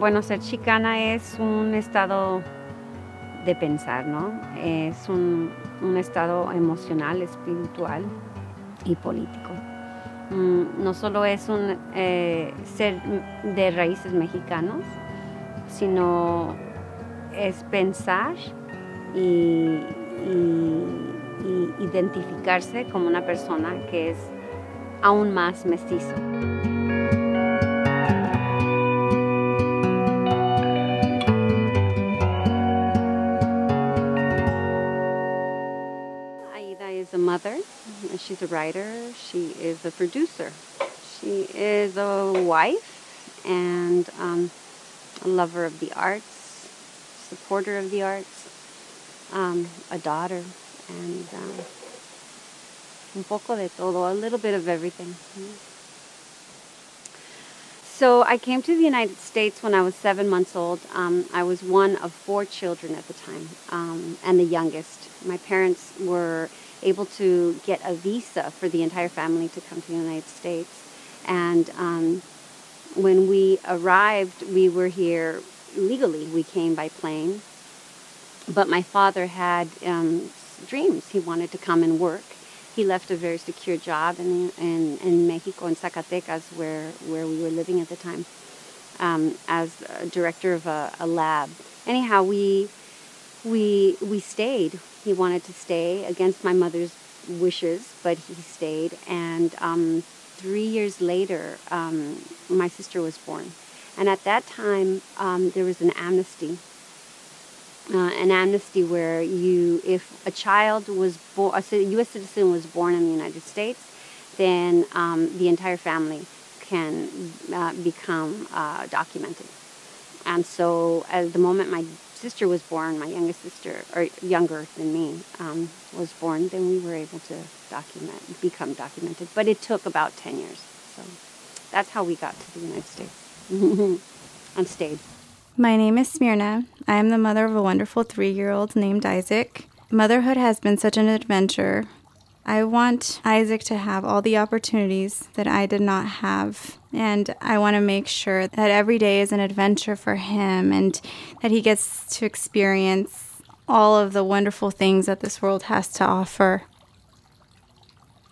Bueno, ser chicana es un estado de pensar, ¿no? Es un estado emocional, espiritual y político. No solo es un ser de raíces mexicanos, sino es pensar y identificarse como una persona que es aún más mestizo. Aida is a mother, she's a writer, she is a producer, she is a wife and a lover of the arts, supporter of the arts, a daughter, and un poco de todo, a little bit of everything. So I came to the United States when I was 7 months old. I was one of 4 children at the time, and the youngest. My parents were able to get a visa for the entire family to come to the United States. And when we arrived, we were here legally. We came by plane. But my father had dreams. He wanted to come and work. He left a very secure job in Mexico, in Zacatecas, where we were living at the time, as a director of a lab. Anyhow, we stayed. He wanted to stay against my mother's wishes, but he stayed. And 3 years later, my sister was born. And at that time, there was an amnesty. An amnesty where if a child was born, a U.S. citizen was born in the United States, then the entire family can become documented. And so, at the moment my sister was born, my youngest sister, or younger than me, was born, then we were able to become documented. But it took about 10 years. So that's how we got to the United States and stayed. My name is Smyrna. I am the mother of a wonderful 3-year-old named Isaac. Motherhood has been such an adventure. I want Isaac to have all the opportunities that I did not have, and I want to make sure that every day is an adventure for him and that he gets to experience all of the wonderful things that this world has to offer.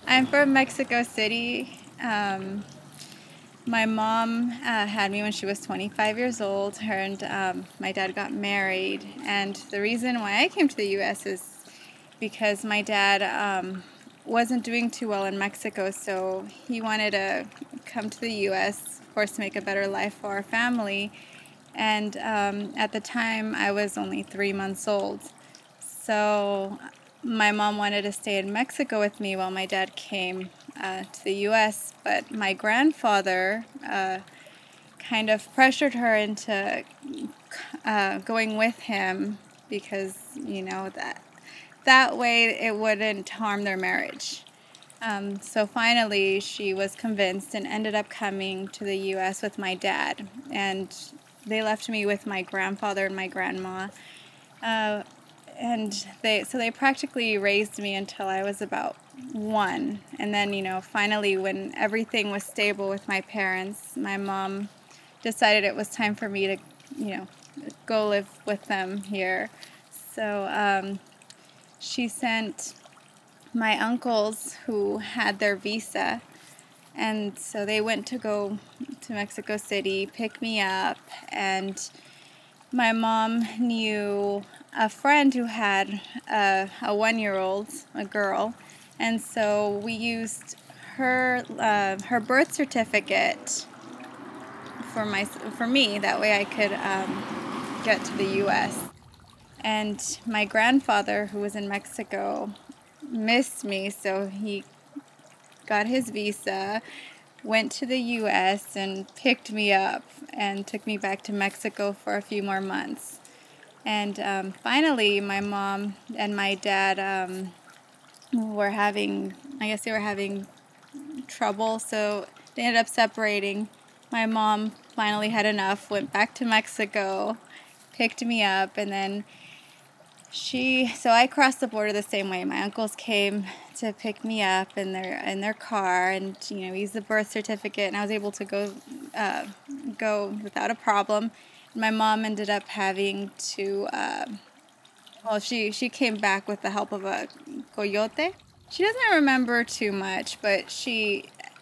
I'm from Mexico City. My mom had me when she was 25 years old. Her and my dad got married. And the reason why I came to the U.S. is because my dad wasn't doing too well in Mexico, so he wanted to come to the U.S., of course, to make a better life for our family. And at the time, I was only 3 months old. So my mom wanted to stay in Mexico with me while my dad came to the U.S., but my grandfather kind of pressured her into going with him because, that way it wouldn't harm their marriage. So finally she was convinced and ended up coming to the U.S. with my dad, and they left me with my grandfather and my grandma. And they practically raised me until I was about 1. And then, finally, when everything was stable with my parents, my mom decided it was time for me to, go live with them here. So she sent my uncles who had their visa. And so they went to go to Mexico City, pick me up, and my mom knew a friend who had a 1-year-old, a girl, and so we used her birth certificate for me. That way I could get to the U.S. And my grandfather, who was in Mexico, missed me, so he got his visa, went to the U.S. and picked me up and took me back to Mexico for a few more months. And finally, my mom and my dad were having trouble, so they ended up separating. My mom finally had enough, went back to Mexico, picked me up, and then so I crossed the border the same way. My uncles came to pick me up in their car, and used the birth certificate, and I was able to go without a problem. My mom ended up having to, she came back with the help of a coyote. She doesn't remember too much, but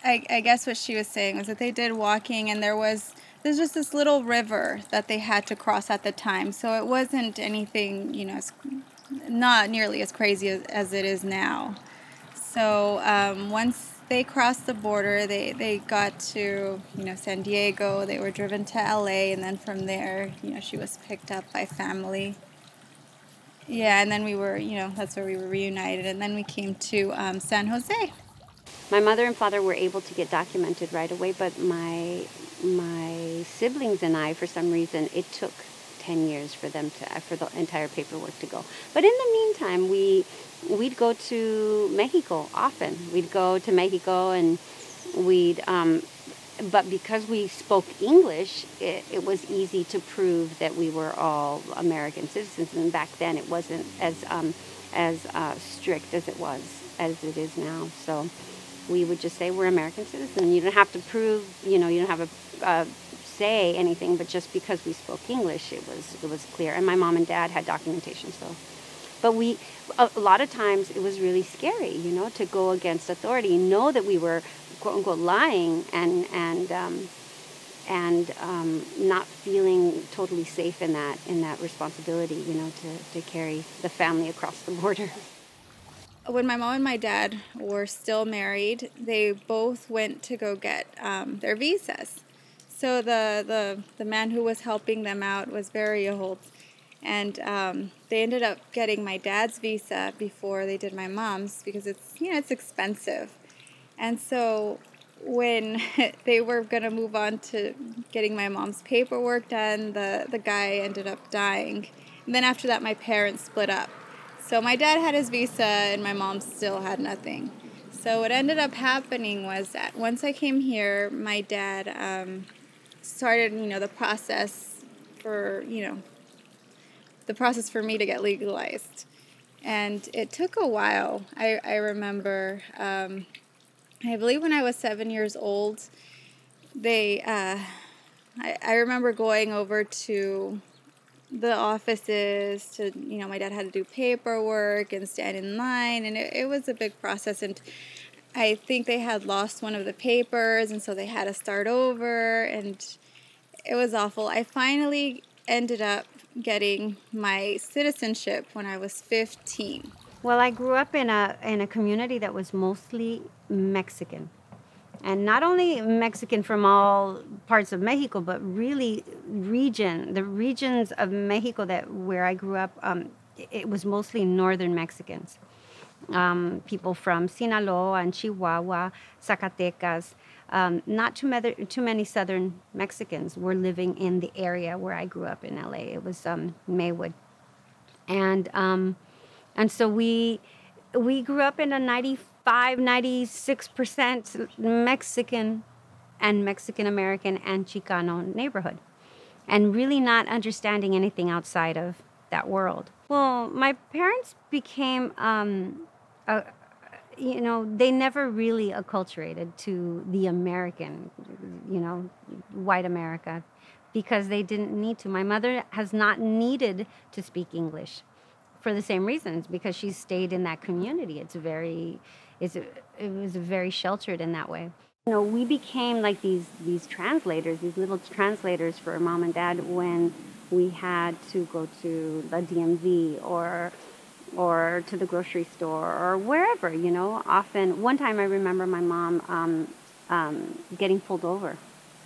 I guess what she was saying was that they did walking, and there's just this little river that they had to cross at the time. So it wasn't anything, not nearly as crazy as it is now. So once they crossed the border, they got to, San Diego. They were driven to LA, and then from there, she was picked up by family. Yeah, and then we were, that's where we were reunited, and then we came to San Jose. My mother and father were able to get documented right away, but my siblings and I, for some reason, it took 10 years for them for the entire paperwork to go. But in the meantime, we'd go to Mexico often. We'd go to Mexico, and but because we spoke English, it was easy to prove that we were all American citizens. And back then, it wasn't as strict as it is now. So we would just say we're American citizens. You don't have to prove, you don't have to say anything, but just because we spoke English, it was clear. And my mom and dad had documentation, so. But a lot of times it was really scary, to go against authority, know that we were quote unquote lying and not feeling totally safe in that responsibility, to carry the family across the border. When my mom and my dad were still married, they both went to go get their visas. So the man who was helping them out was very old, and they ended up getting my dad's visa before they did my mom's, because it's expensive. And so when they were going to move on to getting my mom's paperwork done, the guy ended up dying. And then after that, my parents split up. So my dad had his visa and my mom still had nothing. So what ended up happening was that once I came here, my dad started, the process for me to get legalized. And it took a while. I remember, I believe when I was 7 years old, I remember going over to the offices to, my dad had to do paperwork and stand in line, and it was a big process. And I think they had lost one of the papers, and so they had to start over, and it was awful. I finally ended up getting my citizenship when I was 15. Well, I grew up in a community that was mostly Mexican. And not only Mexican from all parts of Mexico, but really the regions of Mexico where I grew up, it was mostly northern Mexicans. People from Sinaloa and Chihuahua, Zacatecas. Not too many southern Mexicans were living in the area where I grew up in LA. It was Maywood. And so we grew up in a 96% Mexican and Mexican-American and Chicano neighborhood, and really not understanding anything outside of that world. Well, my parents became, they never really acculturated to the American, white America, because they didn't need to. My mother has not needed to speak English for the same reasons, because she stayed in that community. It was very sheltered in that way. We became like these translators, these little translators for mom and dad when we had to go to the DMV or to the grocery store or wherever, Often, one time I remember my mom getting pulled over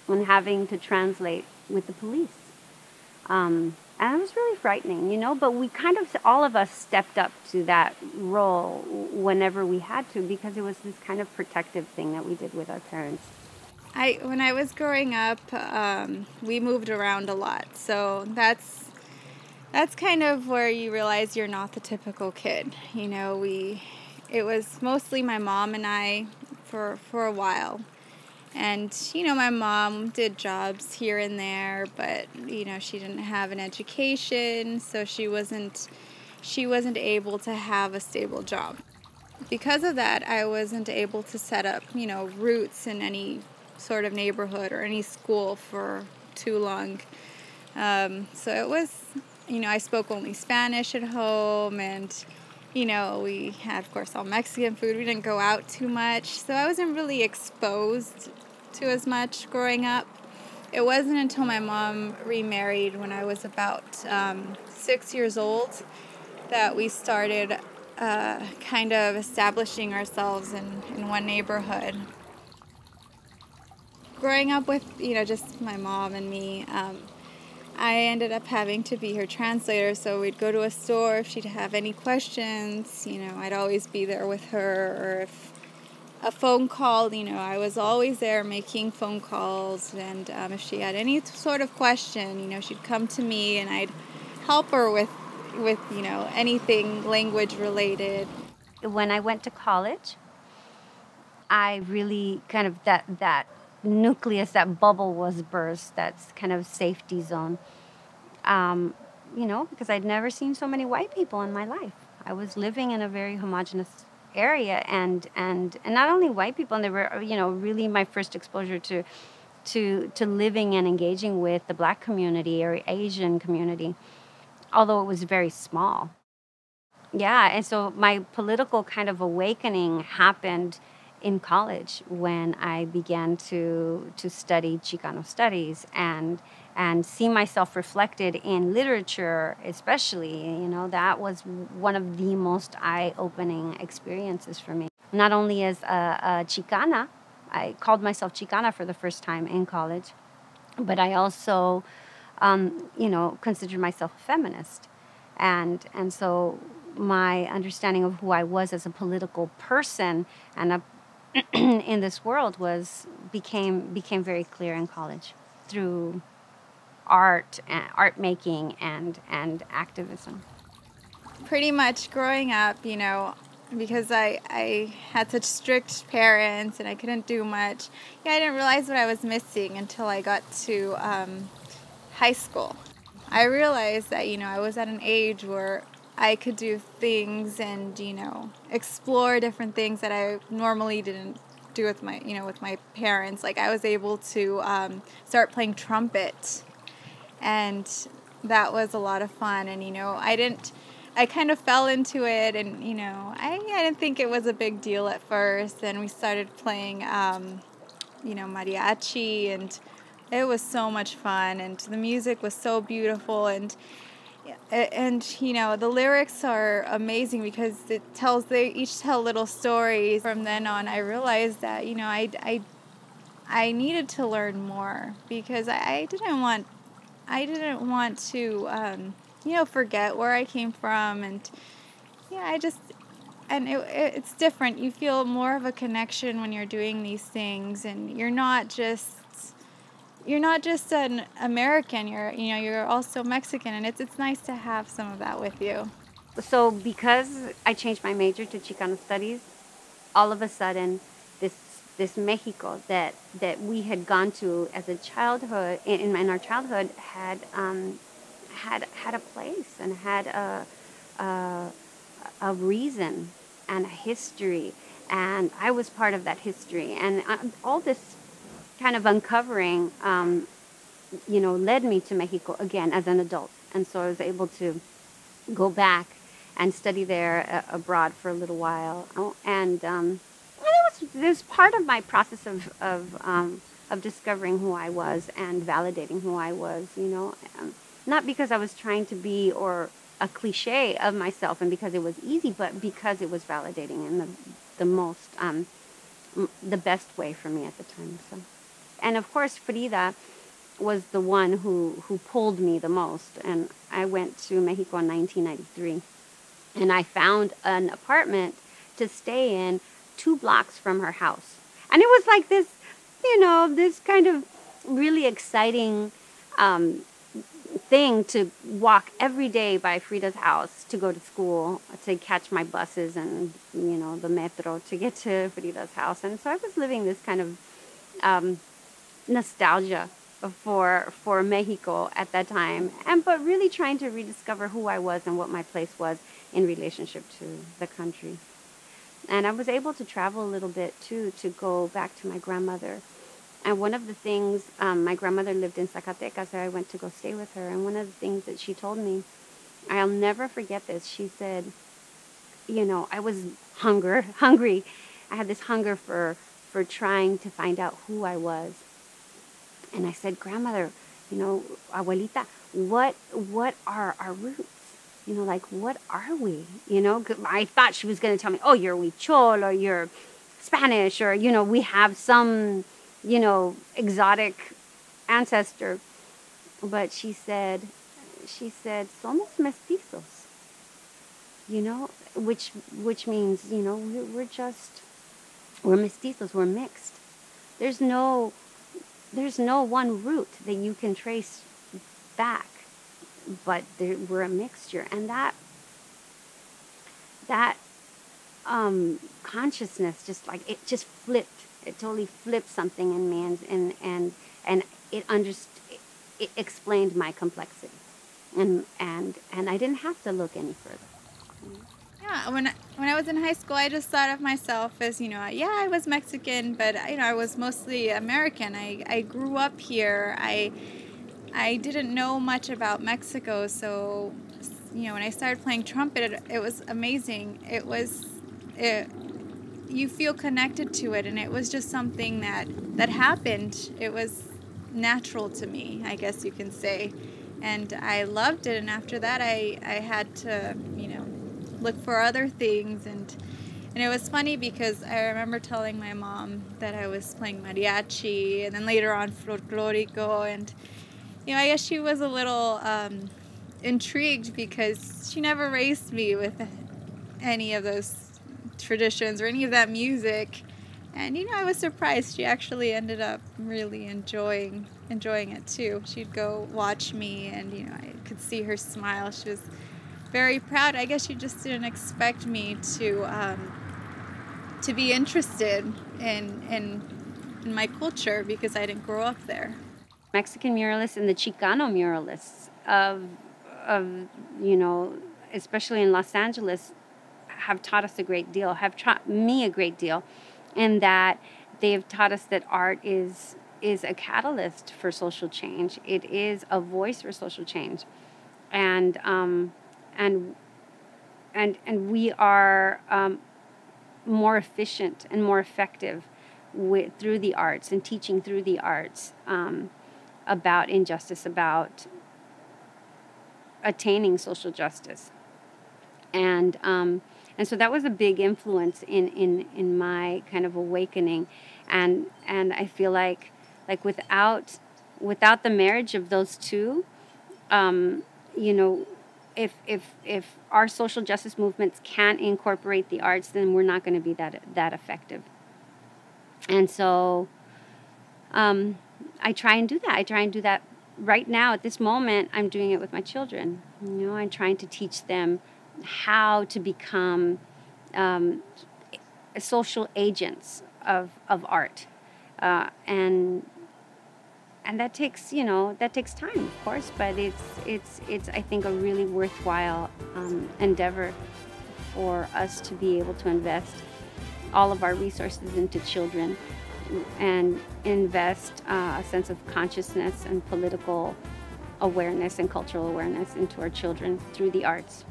and having to translate with the police. And it was really frightening, but we all of us stepped up to that role whenever we had to, because it was this kind of protective thing that we did with our parents. When I was growing up, we moved around a lot. So that's kind of where you realize you're not the typical kid. It was mostly my mom and I for a while. And, my mom did jobs here and there, but, she didn't have an education, so she wasn't able to have a stable job. Because of that, I wasn't able to set up, roots in any sort of neighborhood or any school for too long. So it was, I spoke only Spanish at home, and, we had, of course, all Mexican food. We didn't go out too much, so I wasn't really exposed to as much growing up. It wasn't until my mom remarried when I was about 6 years old that we started kind of establishing ourselves in one neighborhood. Growing up with, just my mom and me, I ended up having to be her translator, so we'd go to a store if she'd have any questions, I'd always be there with her, or if a phone call, I was always there making phone calls, and if she had any sort of question, she'd come to me and I'd help her with anything language related. When I went to college, I really kind of that nucleus, that bubble was burst, that's kind of safety zone. Because I'd never seen so many white people in my life. I was living in a very homogenous area, and not only white people, and they were, really my first exposure to living and engaging with the Black community or Asian community, although it was very small. Yeah, and so my political kind of awakening happened in college when I began to study Chicano studies and see myself reflected in literature, especially. That was one of the most eye-opening experiences for me. Not only as a Chicana, I called myself Chicana for the first time in college, but I also, considered myself a feminist. And so my understanding of who I was as a political person and in this world became very clear in college through art making and activism. Pretty much growing up, because I had such strict parents and I couldn't do much, I didn't realize what I was missing until I got to high school. I realized that, I was at an age where I could do things and, explore different things that I normally didn't do with my parents. Like, I was able to start playing trumpet, and that was a lot of fun. And, I kind of fell into it, and, I didn't think it was a big deal at first. And we started playing, mariachi, and it was so much fun, and the music was so beautiful, and the lyrics are amazing because they each tell little stories. From then on, I realized that I needed to learn more because I didn't want to forget where I came from, and it's different. You feel more of a connection when you're doing these things, and you're not just an American. You're also Mexican, and it's nice to have some of that with you. So because I changed my major to Chicano studies, all of a sudden this Mexico that we had gone to as a childhood in our childhood had a place and had a reason and a history, and I was part of that history, and all this kind of uncovering, led me to Mexico again as an adult. And so I was able to go back and study there abroad for a little while. And it was part of my process of discovering who I was and validating who I was, not because I was trying to be or a cliche of myself and because it was easy, but because it was validating in the best way for me at the time. So. And of course, Frida was the one who pulled me the most. And I went to Mexico in 1993. And I found an apartment to stay in 2 blocks from her house. And it was like this, this kind of really exciting thing to walk every day by Frida's house to go to school, to catch my buses and, the metro to get to Frida's house. And so I was living this kind of nostalgia for Mexico at that time, but really trying to rediscover who I was and what my place was in relationship to the country. And I was able to travel a little bit too, to go back to my grandmother And one of the things, my grandmother lived in Zacatecas, so I went to go stay with her. And one of the things that she told me, I'll never forget this. She said, I was hungry. I had this hunger for trying to find out who I was. And I said, grandmother, abuelita, what are our roots? Like, what are we? I thought she was going to tell me, oh, you're Huichol, or you're Spanish, or, we have some, exotic ancestor. But she said, somos mestizos, which means, we're mestizos, we're mixed. There's no one root that you can trace back, but we're a mixture. And that consciousness it just flipped. It totally flipped something in me, and it explained my complexity, and I didn't have to look any further. Yeah, when I was in high school, I just thought of myself as, I was Mexican, but I was mostly American. I grew up here. I didn't know much about Mexico, so when I started playing trumpet, it was amazing. You feel connected to it, and it was just something that happened. It was natural to me, I guess you can say, and I loved it. And after that, I had to look for other things, and it was funny because I remember telling my mom that I was playing mariachi, and then later on folklorico, and I guess she was a little intrigued because she never raised me with any of those traditions or any of that music. And I was surprised. She actually ended up really enjoying it too. She'd go watch me, and I could see her smile. She was very proud. I guess she just didn't expect me to be interested in my culture because I didn't grow up there. Mexican muralists and the Chicano muralists of especially in Los Angeles, have taught us a great deal, have taught me a great deal, in that they have taught us that art is a catalyst for social change. It is a voice for social change, and we are more efficient and more effective through the arts and teaching through the arts about injustice, about attaining social justice, and so that was a big influence in my kind of awakening, and I feel like without the marriage of those two, if our social justice movements can't incorporate the arts, then we're not going to be that effective. And so I try and do that. I try and do that right now. At this moment, I'm doing it with my children. I'm trying to teach them how to become social agents of art, and that takes time, of course, but it's I think a really worthwhile endeavor for us to be able to invest all of our resources into children and invest a sense of consciousness and political awareness and cultural awareness into our children through the arts.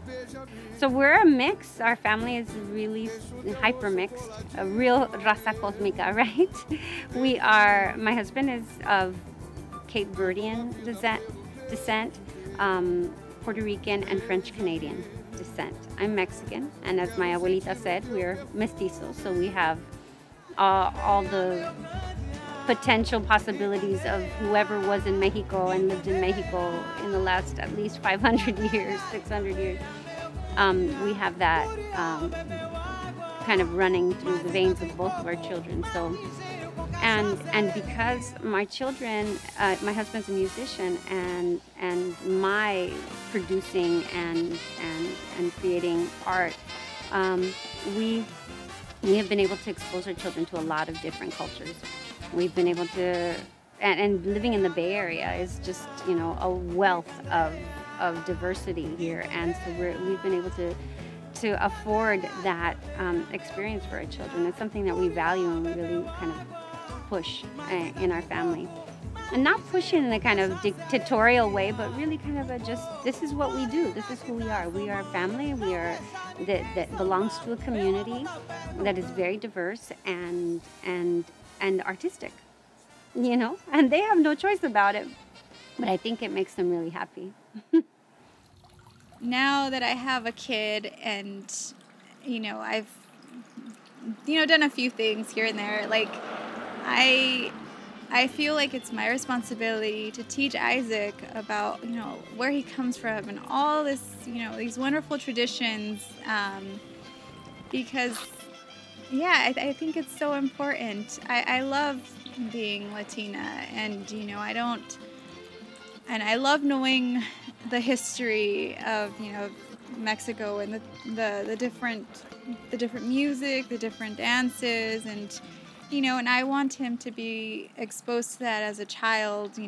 So we're a mix. Our family is really hyper mixed, a real raza cósmica, right? My husband is of Cape Verdean descent, Puerto Rican and French Canadian descent. I'm Mexican, and as my abuelita said, we're mestizos, so we have all the potential possibilities of whoever was in Mexico and lived in Mexico in the last at least 500 years, 600 years. We have that kind of running through the veins of both of our children. So, and because my children, my husband's a musician, and my producing and creating art, we have been able to expose our children to a lot of different cultures. We've been able to, and living in the Bay Area is just, a wealth of diversity here. And so we've been able to afford that experience for our children. It's something that we value and we really kind of push in our family. And not pushing in a kind of dictatorial way, but really kind of a just, this is what we do. This is who we are. We are a family. We are that belongs to a community that is very diverse and artistic, you know. And they have no choice about it. But I think it makes them really happy. Now that I have a kid and, I've, done a few things here and there, like I feel like it's my responsibility to teach Isaac about, where he comes from and all this, these wonderful traditions, because, yeah, I think it's so important. I love being Latina, and, and I love knowing the history of, Mexico and the different music, the different dances, and and I want him to be exposed to that as a child.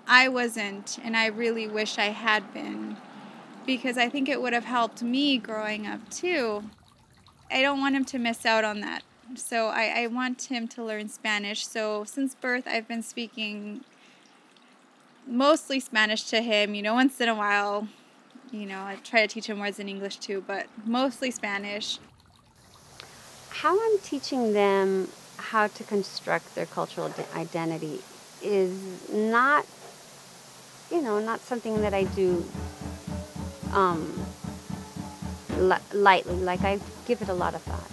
I wasn't, and I really wish I had been, because I think it would have helped me growing up too. I don't want him to miss out on that. So I want him to learn Spanish. So since birth, I've been speaking mostly Spanish to him. Once in a while, I try to teach him words in English too, but mostly Spanish. How I'm teaching them how to construct their cultural identity is not, not something that I do lightly. Like, I give it a lot of thought.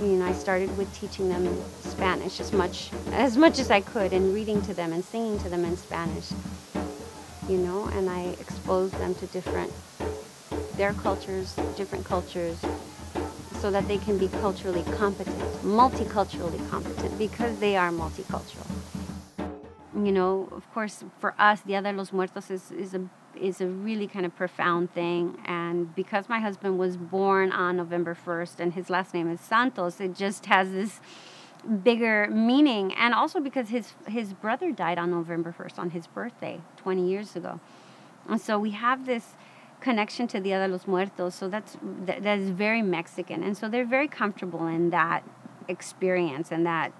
I started with teaching them Spanish as much as I could, and reading to them and singing to them in Spanish, and I exposed them to different cultures, so that they can be culturally competent, multiculturally competent, because they are multicultural. Of course, for us, Dia de los Muertos is a really kind of profound thing. And because my husband was born on November 1st and his last name is Santos, it just has this bigger meaning. And also because his brother died on November 1st, on his birthday, 20 years ago. And so we have this connection to Dia de los Muertos, so that is very Mexican, and so they're very comfortable in that experience and that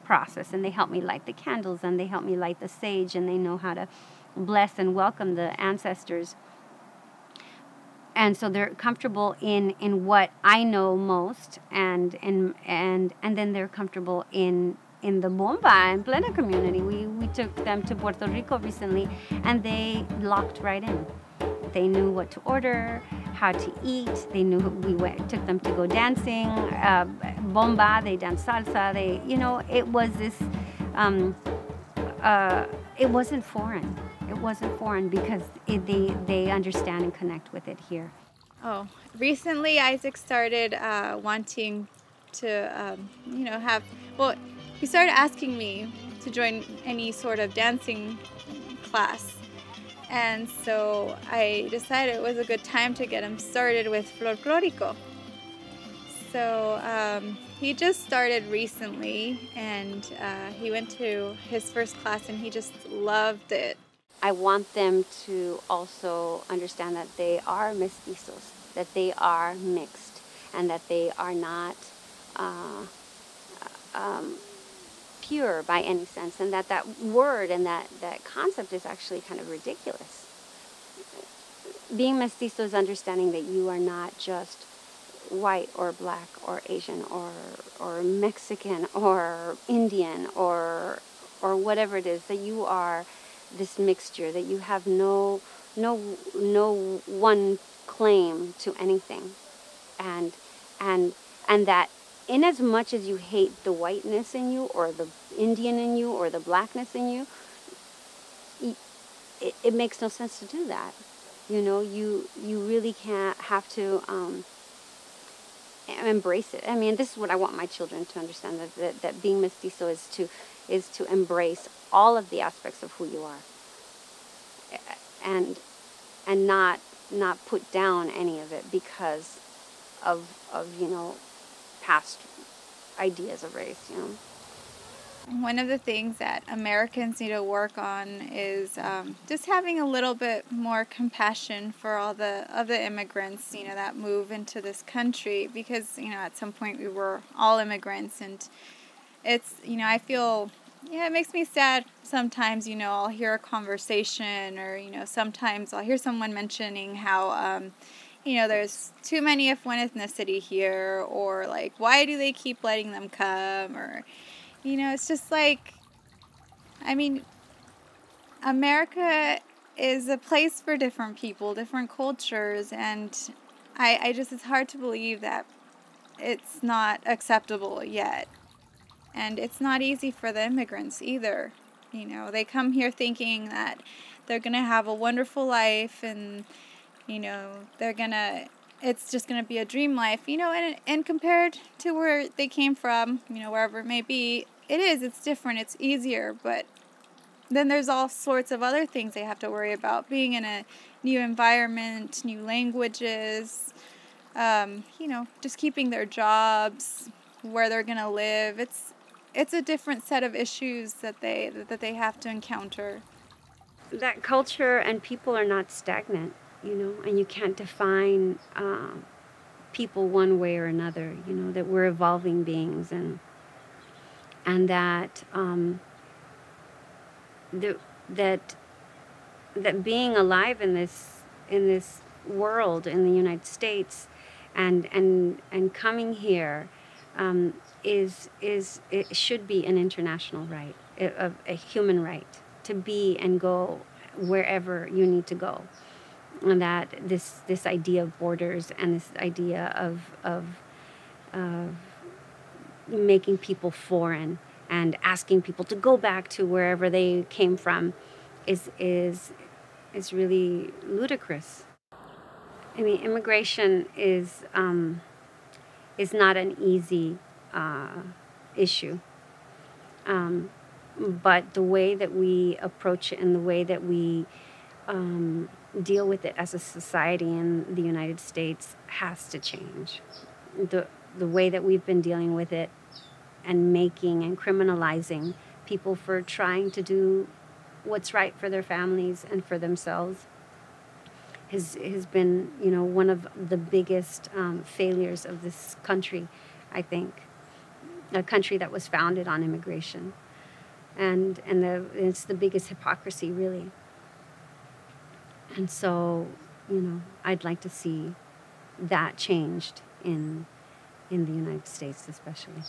process, and they help me light the candles, and they help me light the sage, and they know how to bless and welcome the ancestors, and so they're comfortable in what I know most, and then they're comfortable in the bomba and plena community. We took them to Puerto Rico recently, and they locked right in. They knew what to order, how to eat. They knew took them to go dancing, bomba. They danced salsa. It was this. It wasn't foreign. It wasn't foreign because they understand and connect with it here. Oh, recently Isaac started wanting to, have. Well, he started asking me to join any sort of dancing class. And so I decided it was a good time to get him started with folklorico. So he just started recently, and he went to his first class, and he just loved it. I want them to also understand that they are mestizos, that they are mixed, and that they are not pure by any sense, and that word and that concept is actually kind of ridiculous. Being mestizo is understanding that you are not just white or black or Asian or Mexican or Indian or whatever it is, that you are this mixture, that you have no one claim to anything, and that in as much as you hate the whiteness in you or the Indian in you or the blackness in you, it makes no sense to do that. You really can't have to embrace it. I mean, this is what I want my children to understand, that being mestizo is to embrace all of the aspects of who you are, and not put down any of it because of past ideas of race. One of the things that Americans need to work on is just having a little bit more compassion for all the immigrants, that move into this country, because, at some point we were all immigrants, and it's, I feel Yeah, it makes me sad sometimes, I'll hear a conversation or, sometimes I'll hear someone mentioning how, there's too many of one ethnicity here, or like, why do they keep letting them come? Or, it's just like, I mean, America is a place for different people, different cultures, and I just, it's hard to believe that it's not acceptable yet. And it's not easy for the immigrants either. They come here thinking that they're going to have a wonderful life, and, they're going to, it's just going to be a dream life, and compared to where they came from, wherever it may be, it's different, it's easier, but then there's all sorts of other things they have to worry about. Being in a new environment, new languages, just keeping their jobs, where they're going to live. It's a different set of issues that they have to encounter. That culture and people are not stagnant, and you can't define people one way or another, that we're evolving beings, and that that being alive in this world, in the United States, and coming here, it should be an international right, a human right to be and go wherever you need to go, and that this idea of borders and this idea of making people foreign and asking people to go back to wherever they came from is really ludicrous. I mean, immigration is not an easy issue, but the way that we approach it and the way that we deal with it as a society in the United States has to change. The way that we've been dealing with it and making and criminalizing people for trying to do what's right for their families and for themselves has been, one of the biggest failures of this country, I think. A country that was founded on immigration. And it's the biggest hypocrisy, really. And so, I'd like to see that changed in the United States especially.